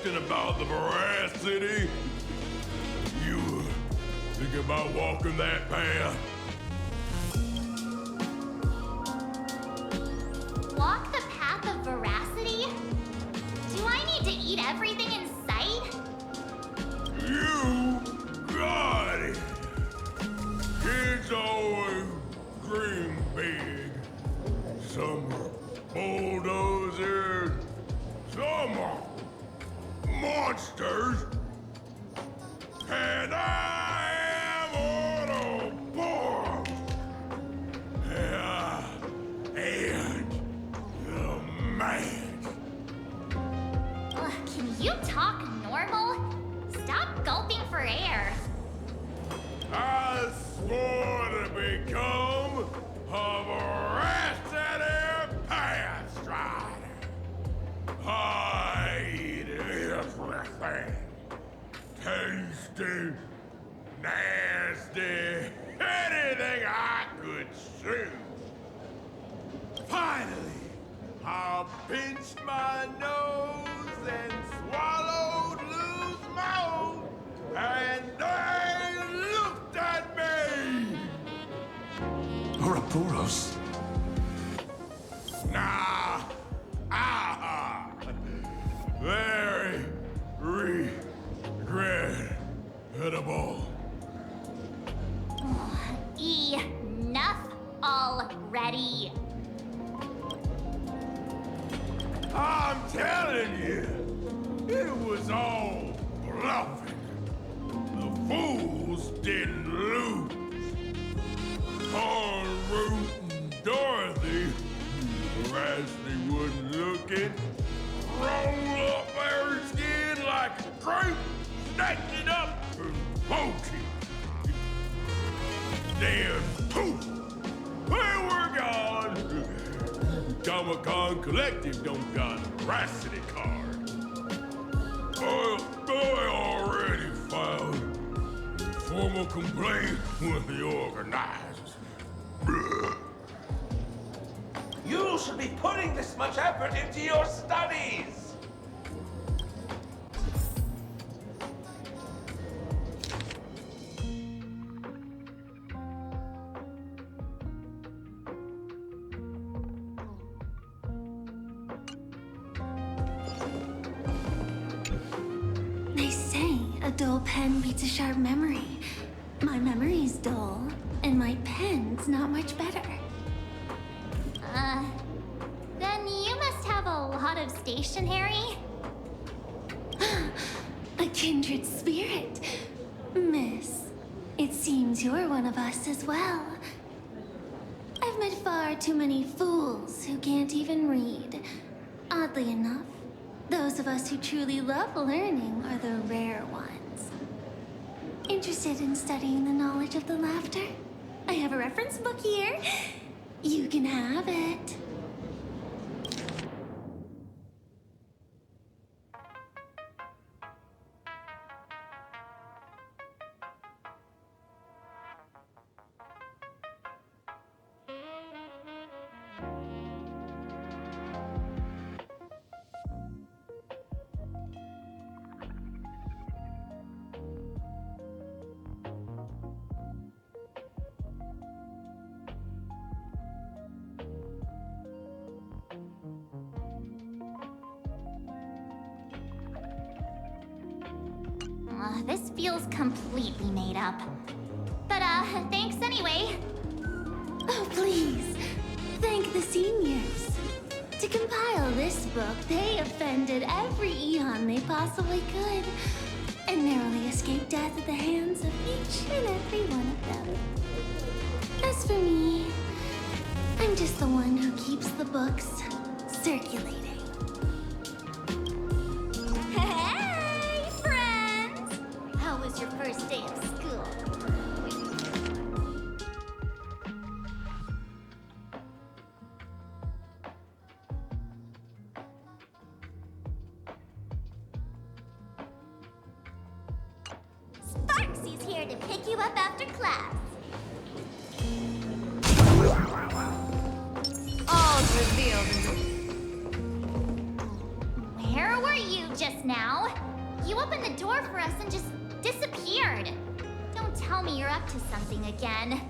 question about the veracity? You think about walking that path? Walk the path of veracity? Do I need to eat everything in sight? You got it! Kids always dream big. Some are bulldozers, some are monsters, and I am Autobots! And the man. Can you talk normal? Stop gulping for air. I swore to become a veracity path strider. I eat everything. Tasty, nasty, anything I could chew. Finally, I pinched my nose and swallowed loose mouth, and they looked at me. Ouroboros. Nah, very regrettable. Enough already. I'm telling you, it was all bluffing. The fools didn't lose. Poor Root and Dorothy, Veracity wasn't looking, roll up their skin like a grape, snatched it up and poached it. Then poof, they were gone. Comic-Con Collective don't got a veracity card. I already filed a formal complaint with the organizers. You should be putting this much effort into your studies! They say a dull pen beats a sharp memory. My memory's dull, and my pen's not much better. Then you must have a lot of stationery. A kindred spirit. Miss, it seems you're one of us as well. I've met far too many fools who can't even read. Oddly enough, those of us who truly love learning are the rare ones. Interested in studying the knowledge of the laughter? I have a reference book here. You can have it. This feels completely made up. But, thanks anyway. Oh, please. Thank the seniors. To compile this book, they offended every eon they possibly could, and narrowly escaped death at the hands of each and every one of them. As for me, I'm just the one who keeps the books circulating. Hey, friends! How was your first day of school? Sparksy's here to pick you up after class. All's revealed. Where were you just now. You opened the door for us and just disappeared. Don't tell me you're up to something again.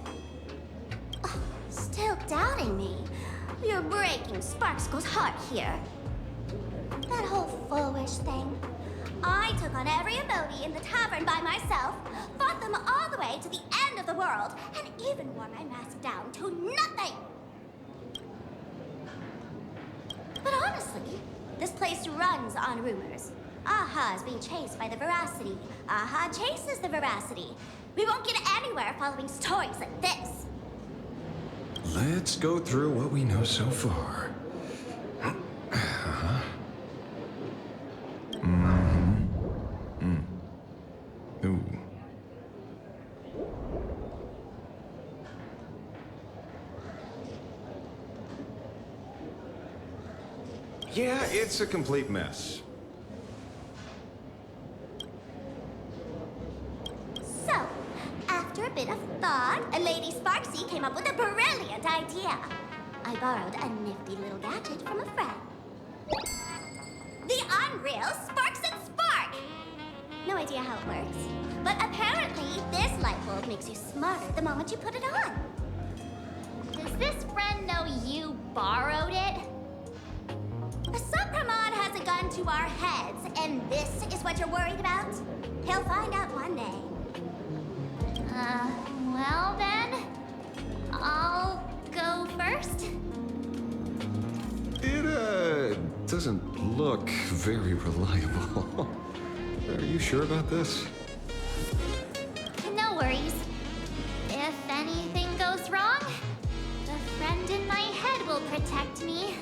Still doubting me? You're breaking Sparkskull's heart here. That whole foolish thing. I took on every abode in the tavern by myself, fought them all the way to the end of the world, and even wore my mask down to nothing! But honestly, this place runs on rumors. Aha is being chased by the Veracity. Aha chases the Veracity. We won't get anywhere following stories like this. Let's go through what we know so far. Ooh. Yeah, it's a complete mess. So, after a bit of thought, Lady Sparksy came up with a brilliant idea. I borrowed a nifty little gadget from a friend. The unreal Sparks and Spark! No idea how it works, but apparently this light bulb makes you smarter the moment you put it on. Does this friend know you borrowed it? Supramon has a gun to our heads, and this is what you're worried about? He'll find out one day. Well then, I'll go first. It doesn't look very reliable. Are you sure about this? No worries. If anything goes wrong, the friend in my head will protect me.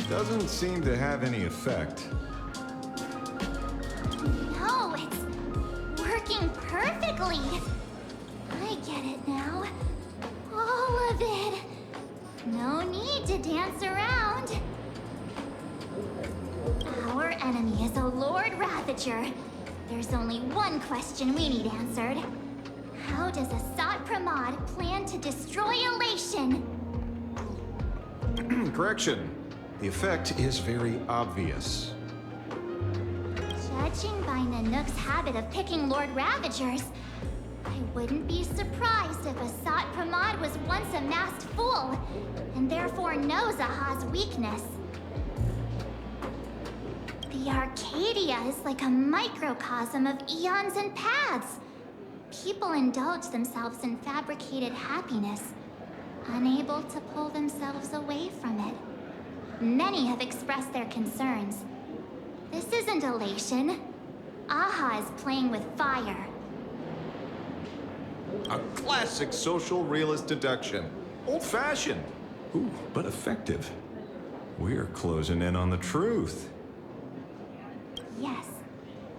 Doesn't seem to have any effect. No, it's working perfectly. I get it now. All of it. No need to dance around. Our enemy is a Lord Ravager. There's only one question we need answered. How does Asat Pramod plan to destroy Elation? Correction. The effect is very obvious. Judging by Nanook's habit of picking Lord Ravagers, I wouldn't be surprised if Asat Pramod was once a masked fool, and therefore knows Aha's weakness. The Arcadia is like a microcosm of eons and paths. People indulge themselves in fabricated happiness, unable to pull themselves away from it. Many have expressed their concerns. This isn't elation. Aha is playing with fire. A classic social realist deduction. Old-fashioned. Ooh, but effective. We're closing in on the truth. Yes,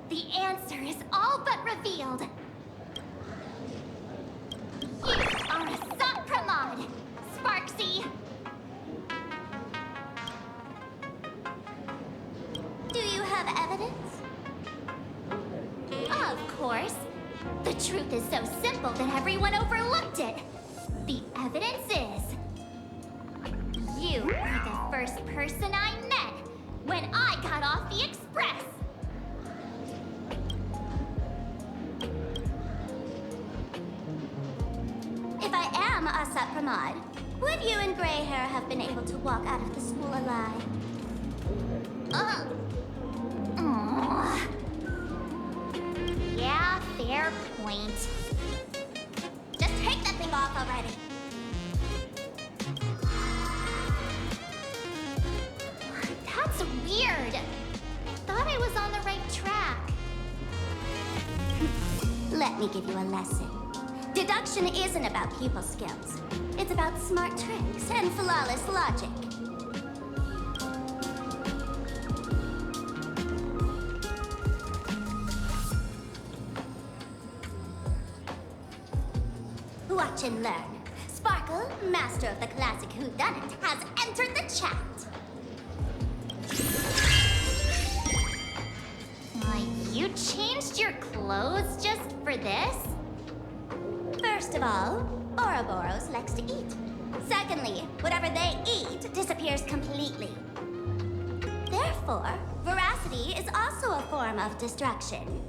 the answer is all but revealed. You are Asat Pramod, Sparksy. Do you have evidence? Of course. The truth is so simple that everyone overlooked it. The evidence is... you were the first person I met when I got off the express. If I am Asat Pramod, would you and Grey Hair have been able to walk out of the school alive? Aw. Yeah, fair point. Just take that thing off already. That's weird. I thought I was on the right track. Let me give you a lesson. Deduction isn't about pupil skills. It's about smart tricks and flawless logic. Watch and learn. Sparkle, master of the classic whodunit, has entered the chat. You changed your clothes just for this? First of all, Ouroboros likes to eat. Secondly, whatever they eat disappears completely. Therefore, veracity is also a form of destruction.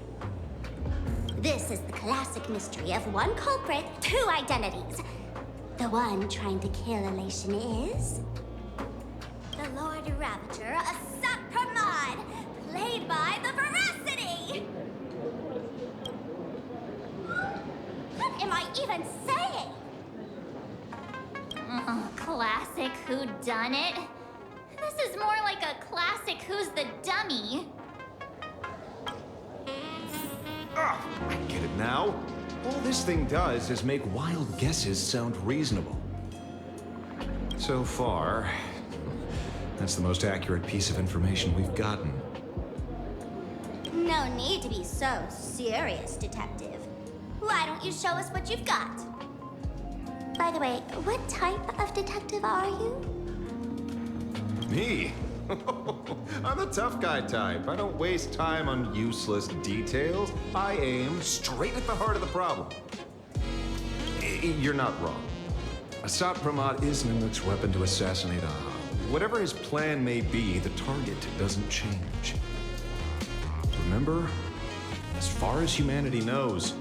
This is the classic mystery of one culprit, two identities. The one trying to kill Elation is... the Lord Ravager, a Sapramod, played by the Veracity! What am I even saying? Classic whodunit. This is more like a classic Who's the Dummy. Ah, I get it now. All this thing does is make wild guesses sound reasonable. So far, that's the most accurate piece of information we've gotten. No need to be so serious, Detective. Why don't you show us what you've got? By the way, what type of detective are you? Me? I'm the tough guy type. I don't waste time on useless details. I aim straight at the heart of the problem. You're not wrong. Asat Pramod is Nimuk's weapon to assassinate Aha. Whatever his plan may be, the target doesn't change. Remember, as far as humanity knows,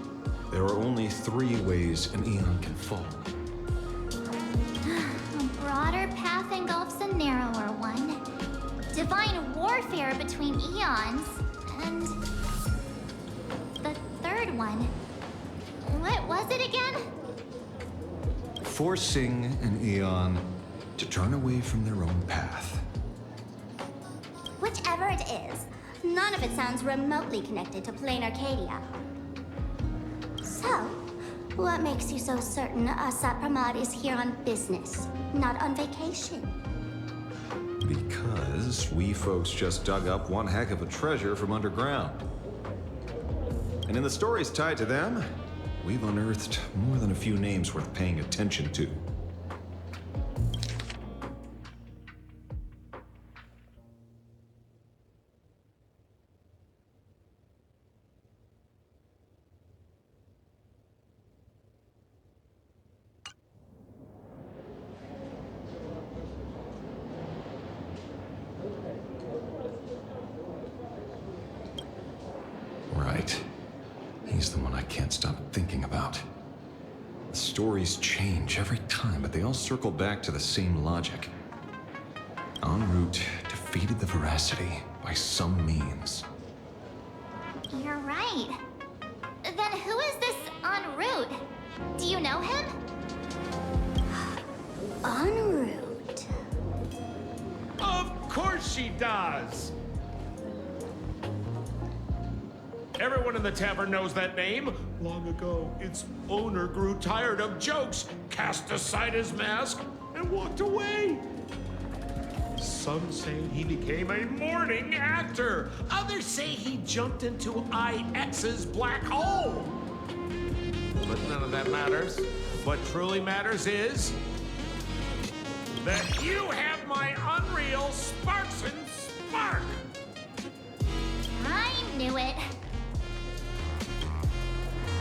there are only 3 ways an Eon can fall. A broader path engulfs a narrower one. Divine warfare between eons, and the third one. What was it again? Forcing an Eon to turn away from their own path. Whichever it is, none of it sounds remotely connected to plain Arcadia. So, what makes you so certain Asat Pramod is here on business, not on vacation? Because we folks just dug up one heck of a treasure from underground. And in the stories tied to them, we've unearthed more than a few names worth paying attention to. Right. He's the one I can't stop thinking about. The stories change every time, but they all circle back to the same logic. En route defeated the Veracity by some means. You're right. Then who is this en route? Do you know him? En route. Of course she does! Everyone in the tavern knows that name. Long ago, its owner grew tired of jokes, cast aside his mask, and walked away. Some say he became a mourning actor. Others say he jumped into IX's black hole. But none of that matters. What truly matters is that you have my unreal Sparks and Spark. I knew it.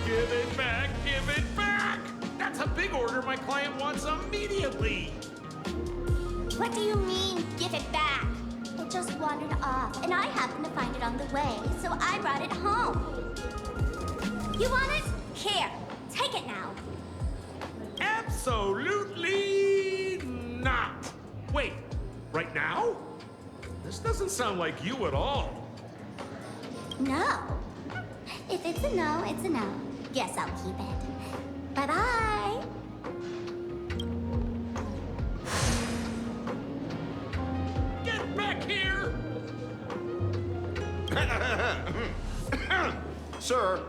Give it back, give it back! That's a big order my client wants immediately. What do you mean, give it back? It just wandered off, and I happened to find it on the way, so I brought it home. You want it? Here, take it now. Absolutely not. Wait, right now? This doesn't sound like you at all. No. If it's a no, it's a no. Guess I'll keep it. Bye-bye. Get back here! Sir,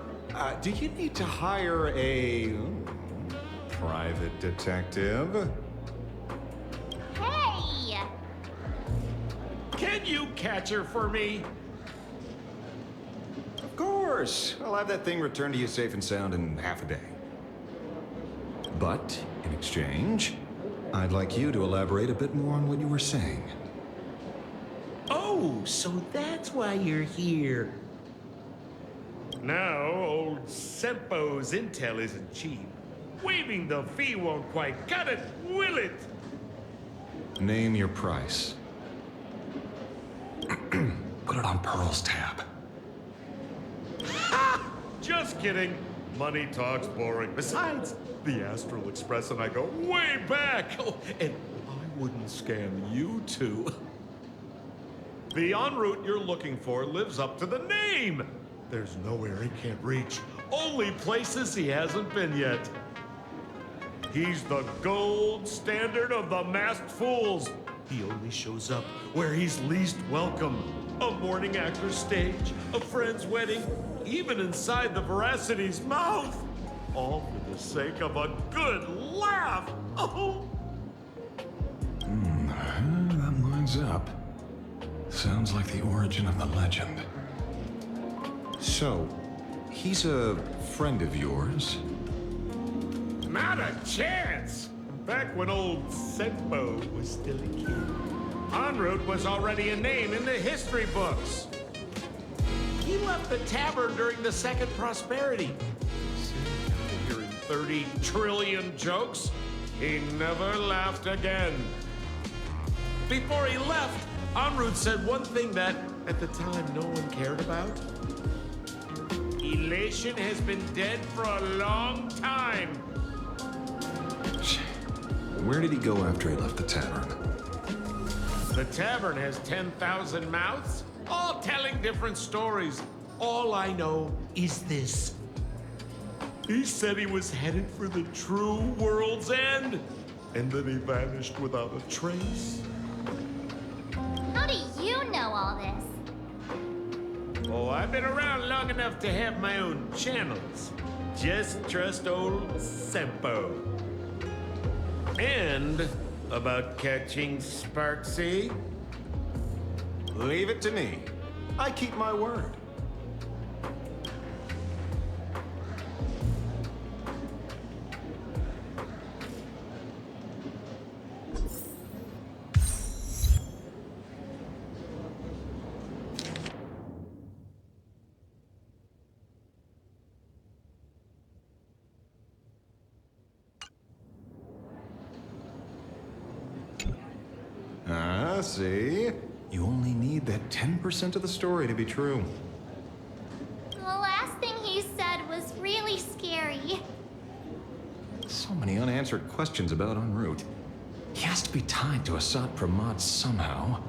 do you need to hire a private detective? Hey! Can you catch her for me? Of course. I'll have that thing returned to you safe and sound in half a day. But, in exchange, I'd like you to elaborate a bit more on what you were saying. Oh, so that's why you're here. Now, old Sempo's intel isn't cheap. Waiving the fee won't quite cut it, will it? Name your price. Put it on Pearl's tab. Just kidding. Money talk's boring. Besides, the Astral Express and I go way back. Oh, and I wouldn't scam you two. The en route you're looking for lives up to the name. There's nowhere he can't reach. Only places he hasn't been yet. He's the gold standard of the masked fools. He only shows up where he's least welcome. A morning actor's stage, a friend's wedding, even inside the Veracity's mouth. All for the sake of a good laugh. Oh. That lines up. Sounds like the origin of the legend. So, he's a friend of yours? Not a chance! Back when old Sempo was still a kid, en route was already a name in the history books. He left the tavern during the Second Prosperity. Hearing 30 trillion jokes, he never laughed again. Before he left, en route said one thing that, at the time, no one cared about. Elation has been dead for a long time. Where did he go after he left the tavern? The tavern has 10,000 mouths, all telling different stories. All I know is this. He said he was headed for the true world's end, and then he vanished without a trace. How do you know all this? Oh, I've been around long enough to have my own channels. Just trust old Sempo. And about catching Sparksy? Leave it to me. I keep my word. See? You only need that 10% of the story to be true. The last thing he said was really scary. So many unanswered questions about en route. He has to be tied to Asat Pramod somehow.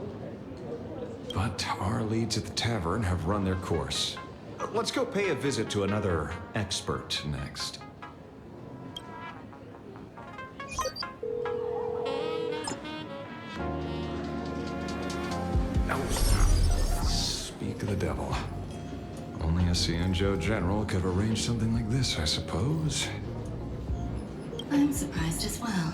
But our leads at the tavern have run their course. Let's go pay a visit to another expert next. Speak of the devil. Only a Cianjo general could have arranged something like this, I suppose. I'm surprised as well.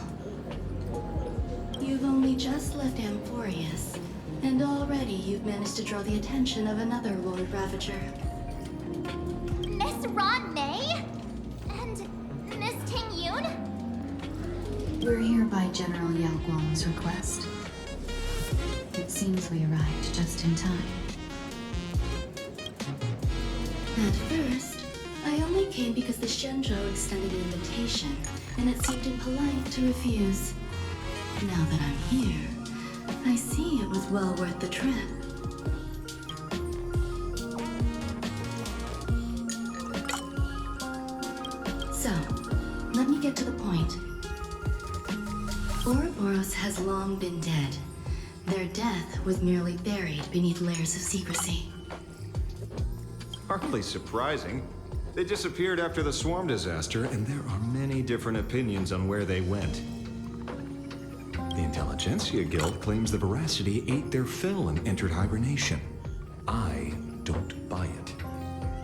You've only just left Amphorius, and already you've managed to draw the attention of another Lord Ravager. Miss Ron May? And Miss Ting Yoon? We're here by General Yao Guang's request. It seems we arrived just in time. At first, I only came because the Shenzhou extended an invitation, and it seemed impolite to refuse. Now that I'm here, I see it was well worth the trip. So, let me get to the point. Ouroboros has long been dead. Their death was merely buried beneath layers of secrecy. Hardly surprising. They disappeared after the swarm disaster, and there are many different opinions on where they went. The Intelligentsia Guild claims the Veracity ate their fill and entered hibernation. I don't buy it.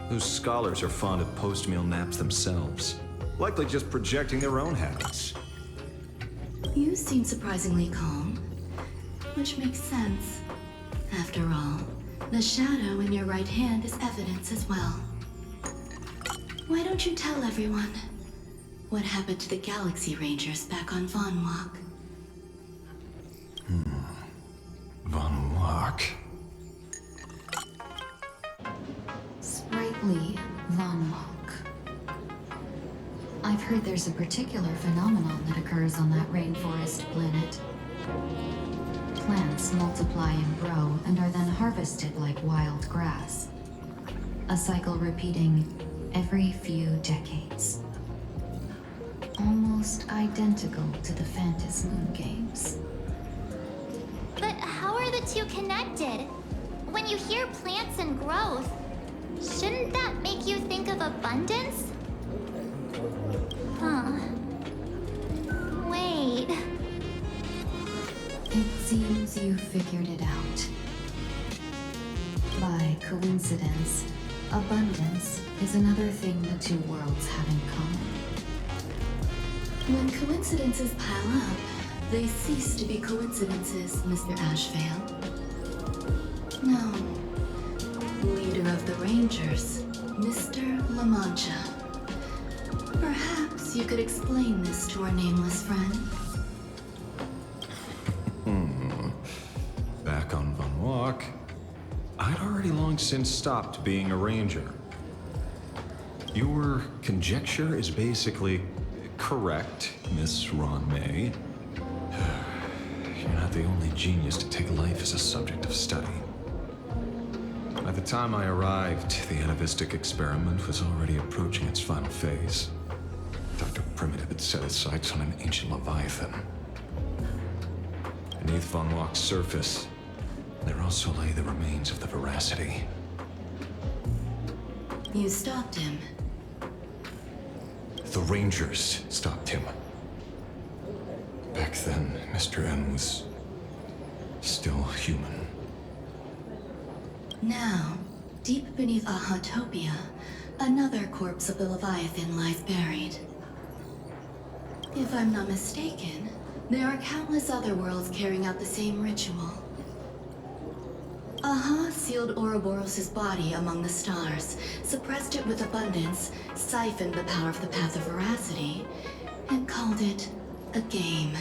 Those scholars are fond of post-meal naps themselves, likely just projecting their own habits. You seem surprisingly calm, which makes sense. After all, the shadow in your right hand is evidence as well. Why don't you tell everyone what happened to the Galaxy Rangers back on Von Walk? Von Walk. Sprightly, Vanwalk. I've heard there's a particular phenomenon that occurs on that rainforest planet. Plants multiply and grow and are then harvested like wild grass. A cycle repeating every few decades. Almost identical to the Phantasm Moon games. But how are the two connected? When you hear plants and growth, shouldn't that make you think of abundance? Huh. Wait. It seems you figured it out. By coincidence, abundance is another thing the two worlds have in common. When coincidences pile up, they cease to be coincidences, Mr. Ashvale. No. Leader of the Rangers, Mr. La Mancha. Perhaps you could explain this to our nameless friend. Back on Vanwalk, I'd already long since stopped being a ranger. Your conjecture is basically correct, Miss Ron May. You're not the only genius to take life as a subject of study. By the time I arrived, the atavistic experiment was already approaching its final phase. Dr. Primitive had set his sights on an ancient leviathan. Beneath Vanwalk's surface, there also lay the remains of the Veracity. You stopped him. The Rangers stopped him. Back then, Mr. N was still human. Now, deep beneath Ahatopia, another corpse of the Leviathan lies buried. If I'm not mistaken, there are countless other worlds carrying out the same ritual. Aha sealed Ouroboros' body among the stars, suppressed it with abundance, siphoned the power of the Path of Veracity, and called it a game.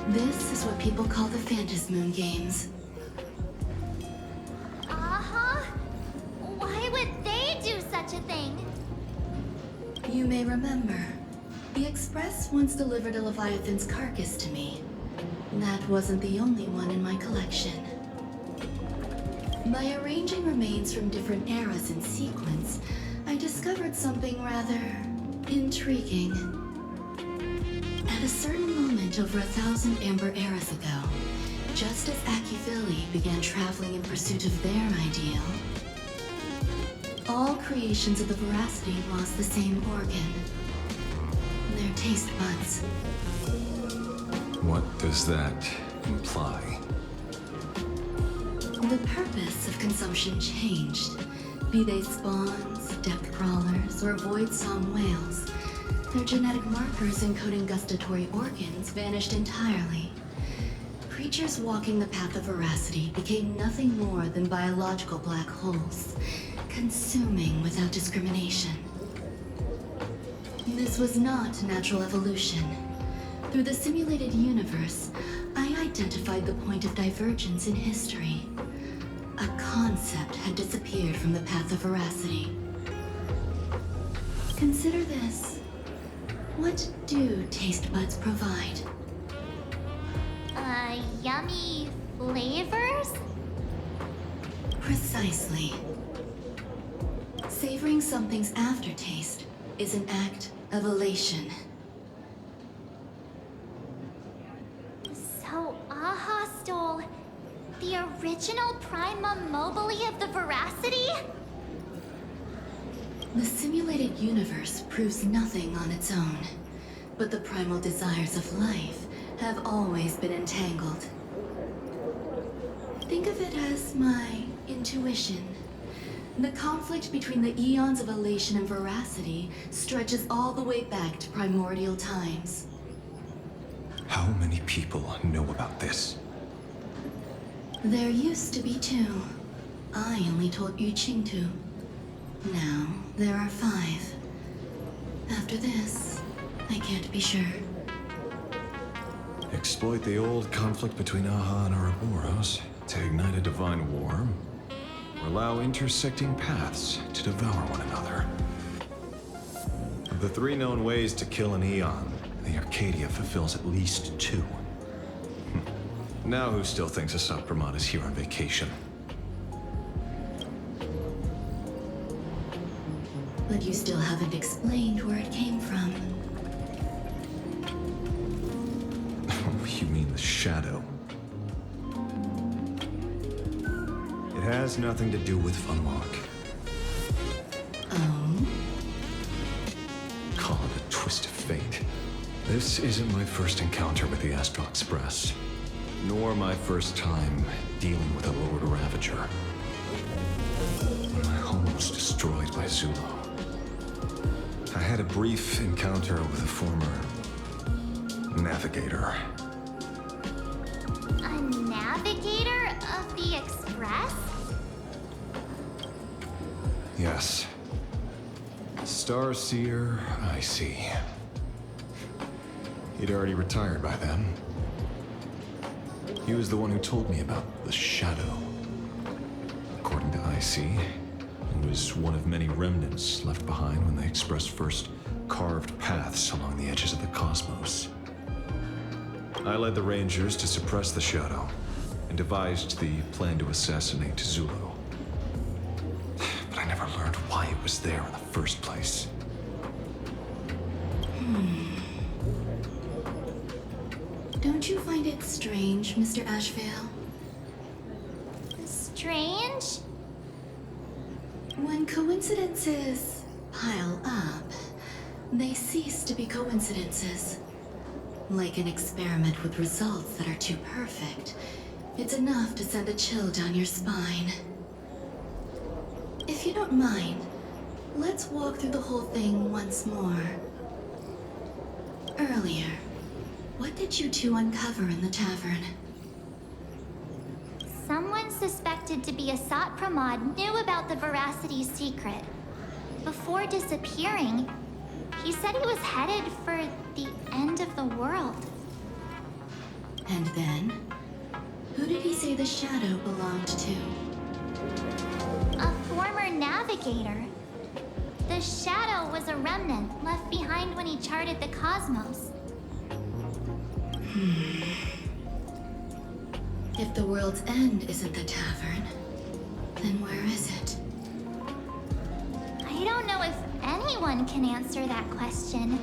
This is what people call the Phantasm Moon games. Why would they do such a thing? You may remember, the Express once delivered a Leviathan's carcass to me. That wasn't the only one in my collection. By arranging remains from different eras in sequence, I discovered something rather intriguing. At a certain moment over 1,000 Amber eras ago, just as Akivili began traveling in pursuit of their ideal, all creations of the Veracity lost the same organ. Their taste buds. What does that imply? The purpose of consumption changed. Be they spawns, depth crawlers, or void song whales, their genetic markers encoding gustatory organs vanished entirely. Creatures walking the path of Veracity became nothing more than biological black holes, consuming without discrimination. This was not natural evolution. Through the simulated universe, I identified the point of divergence in history. A concept had disappeared from the path of Veracity. Consider this. What do taste buds provide? Yummy flavors? Precisely. Savoring something's aftertaste is an act of elation. So Aha stole the original Prima Mobile of the Veracity? The simulated universe proves nothing on its own, but the primal desires of life have always been entangled. Think of it as my intuition. The conflict between the eons of elation and veracity stretches all the way back to primordial times. How many people know about this? There used to be 2. I only told Yu Qingtu. Now, there are 5. After this, I can't be sure. Exploit the old conflict between Aha and Ouroboros to ignite fight a divine war, or allow intersecting paths to devour one another. Of the 3 known ways to kill an Eon, the Arcadia fulfills at least 2. Now who still thinks Asat Pramod is here on vacation? But you still haven't explained where it came from. You mean the shadow? It has nothing to do with Unlock. Oh? Call it a twist of fate. This isn't my first encounter with the Astral Express, nor my first time dealing with a Lord Ravager. Almost destroyed by Zulo. I had a brief encounter with a former navigator. A navigator of the Express? Yes. Starseer, I see. He'd already retired by then. He was the one who told me about the Shadow. According to IC, it was one of many remnants left behind when the Express first carved paths along the edges of the cosmos. I led the Rangers to suppress the Shadow and devised the plan to assassinate Zulo. But I never learned why it was there in the first place. Don't you find it strange, Mr. Ashvale? Strange? When coincidences pile up, they cease to be coincidences. Like an experiment with results that are too perfect, it's enough to send a chill down your spine. If you don't mind, let's walk through the whole thing once more. Earlier, what did you two uncover in the tavern? Someone suspected to be Asat Pramod knew about the Veracity's secret. Before disappearing, he said he was headed for the end of the world. And then, who did he say the shadow belonged to? A former navigator. The Shadow was a remnant left behind when he charted the cosmos. If the world's end isn't the tavern, then where is it? I don't know if anyone can answer that question.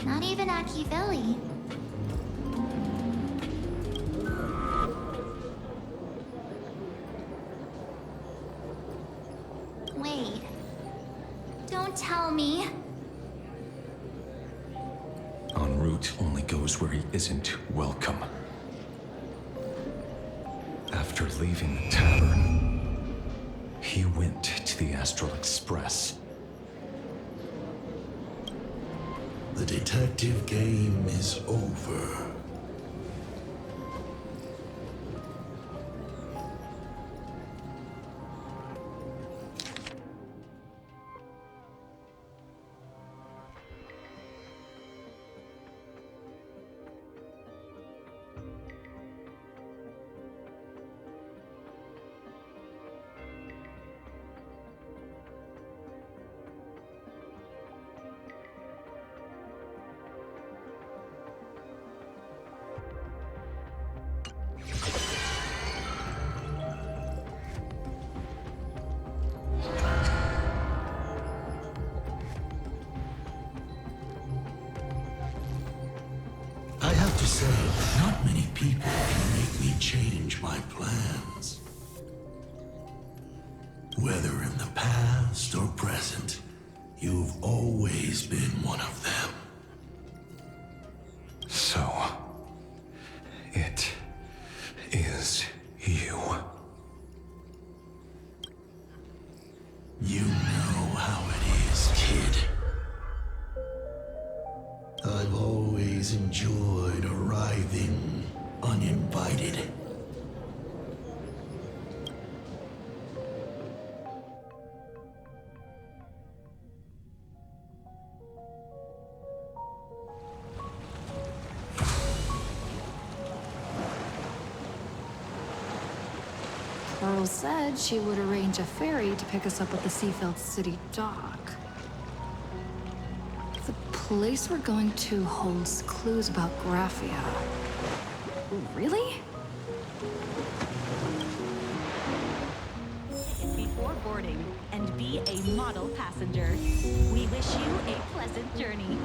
Not even Akivilli. Wait. Don't tell me. En route only goes where he isn't welcome. After leaving the tavern, he went to the Astral Express. The detective game is over. I have to say, not many people can make me change my plans. Whether in the past or present, you've always been one of them. So, it is you. You know how it is, kid. I've always enjoyed arriving uninvited. Pearl said she would arrange a ferry to pick us up at the Seafeld City dock. The place we're going to holds clues about Graphia. Really? Before boarding, and be a model passenger. We wish you a pleasant journey.